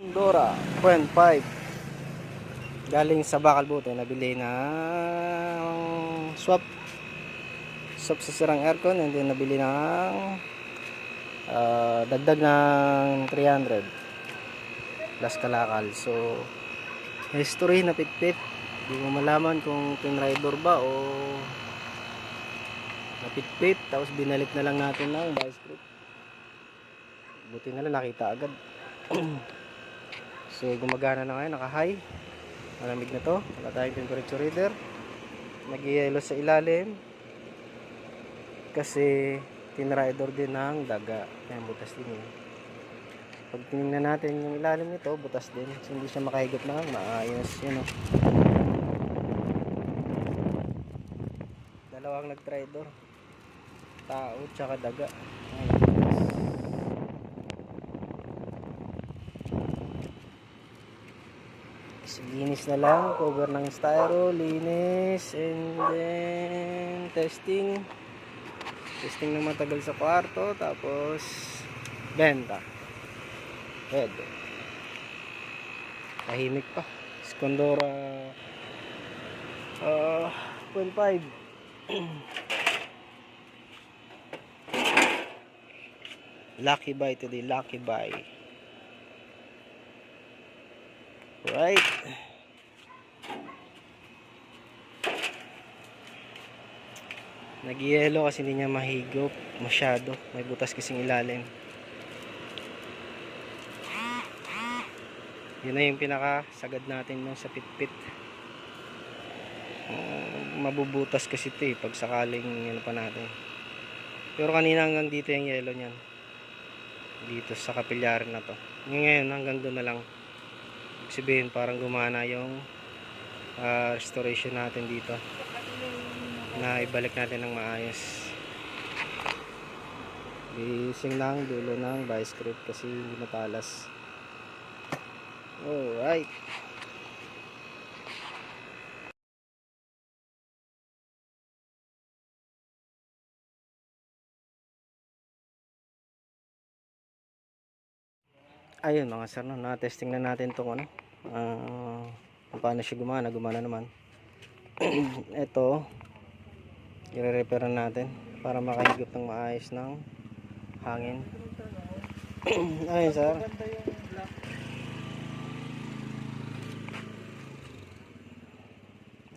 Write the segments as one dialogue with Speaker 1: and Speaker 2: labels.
Speaker 1: Dora 0.5 galing sa Bakal Buto, nabili ng swap sa sirang aircon, and then nabili ng dagdag ng 300 plus kalakal. So history na pitpit, hindi mo malaman kung pinrider ba o napitpit, tapos binalit na lang natin ng vice grip. Buti na lang nakita agad. So gumagana na ngayon, naka high, malamig na to, wala tayong temperature reader, nag-yellow sa ilalim kasi tinrider din ng daga. Ayan, butas din yun. Pag tinignan natin yung ilalim nito, butas din, so hindi siya makahigop na maayos. Yun o, dalawang nag-tridor, tao tsaka daga. Ayan. Linis na lang, cover ng styro, linis, and then testing ng matagal sa kwarto, tapos benta. Head, tahimik pa. Skondora 0.5 lucky buy today, lucky buy. Right. Nag-yellow kasi hindi niya mahigop masyado. May butas kasing ilalim. Yun na yung pinakasagad natin nung sa pitpit. Mabubutas kasi ito pag sakaling ano pa natin. Pero kanina hanggang dito yung yellow niyan. Dito sa kapilyarin na to. Ngayon hanggang doon na lang. Sabihin parang gumana yung restoration natin dito, na ibalik natin ng maayos. Gising lang dulo ng vice grip kasi hindi matalas. Alright, ayun mga sir, no, na-testing na natin itong ano, paano siya gumana naman. Ito i-repair natin para makahigop ng maayos ng hangin. Ayun sir,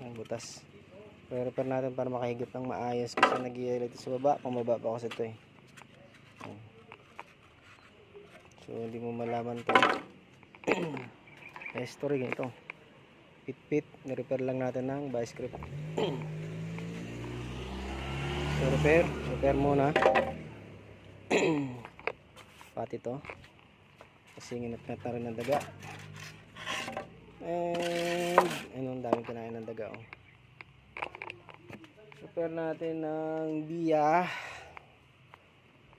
Speaker 1: ang butas i-repair natin para makahigop ng maayos kasi nag-i-elite sa baba, pumaba pa kasi ito so hindi mo malaman ito. History ganito, pit ni-repair lang natin ng vice grip. So repair muna pati to kasi nginat-ngat na rin ng daga, and anong daming kinain ng daga. Repair natin ng biya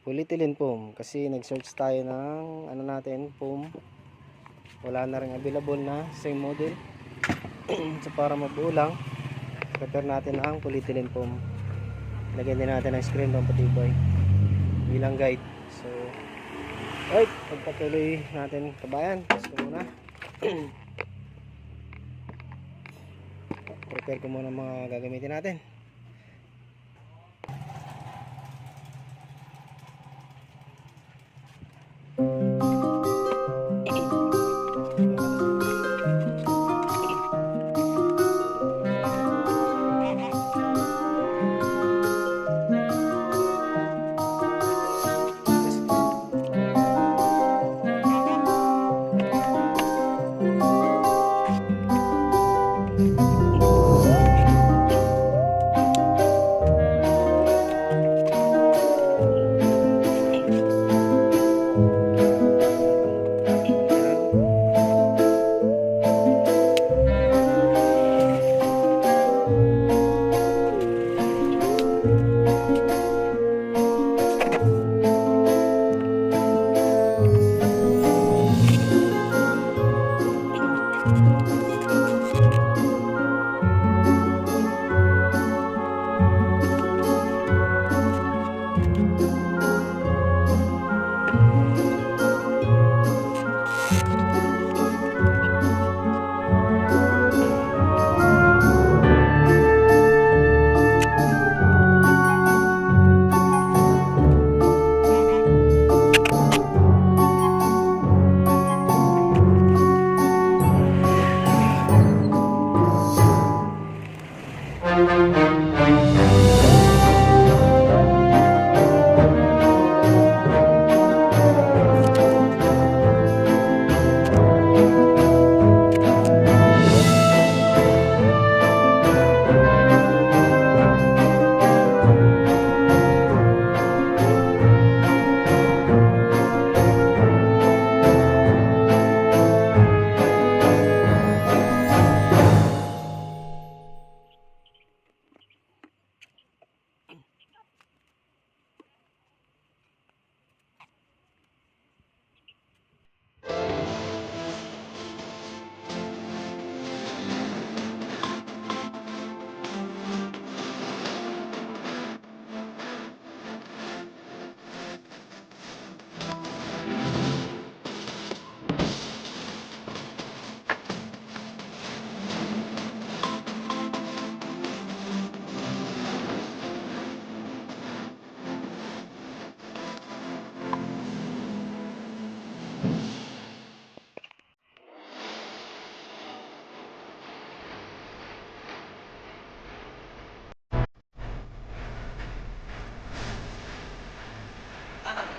Speaker 1: polyethylene foam kasi nag-search tayo ng ano natin, foam, wala na rin available na same model. So para mabuo lang, repair natin ang polyethylene foam. Lagyan din natin ng screen doon patibay bilang guide. So right, pagpatuloy natin kabayan, gusto muna prepare ko muna mga gagamitin natin.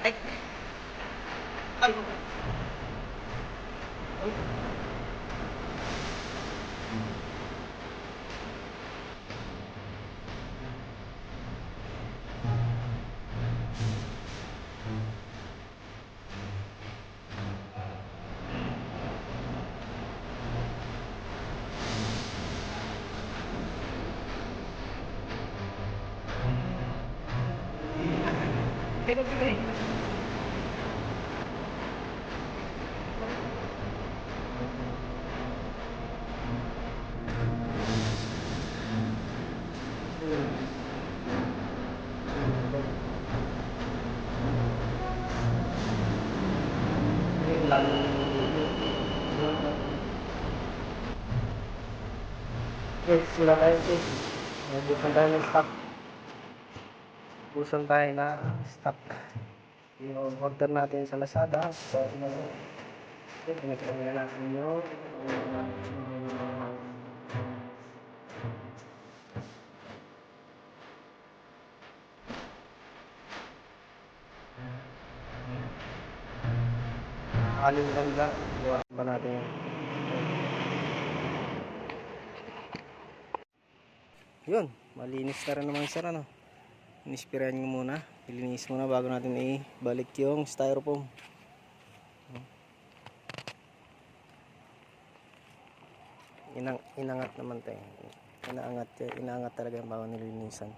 Speaker 1: Ay! Ay! Ay! Pinagpigay! Guys, wala tayo guys. Nabusan tayo ng stock. Busan tayo na stock. Yung order natin sa Lazada. So, pinagkakaroon natin yung aling ganda. Gawa pa natin yun. Yun, malinis na rin naman sir, ano. Inispiran nyo muna. Ilinis muna bago natin ibalik yung styrofoam. Inangat naman tayo. Inaangat talaga yung bago nilinisan.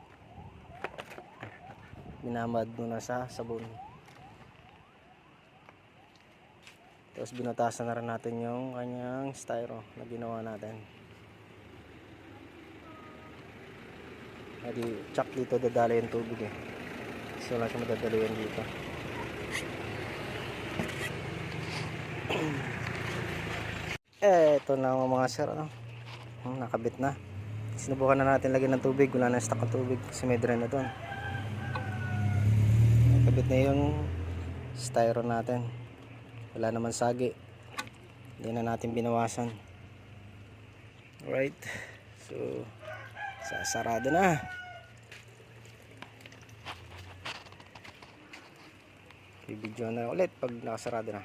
Speaker 1: Binamad muna sa sabon. Tapos binutasan na rin natin yung kanyang styro na ginawa natin. Hindi, tsak dito dadala yung tubig eh. So wala siya madadala yan dito. Ito na mga sir, ano? Nakabit na. Sinubukan na natin lagyan ng tubig. Wala na stock ng tubig kasi may drain na doon. Nakabit na yung styro natin. Wala naman sagi. Hindi na natin binawasan. Alright. So sasarado na. Bibidyo na ulit pag nakasarado na.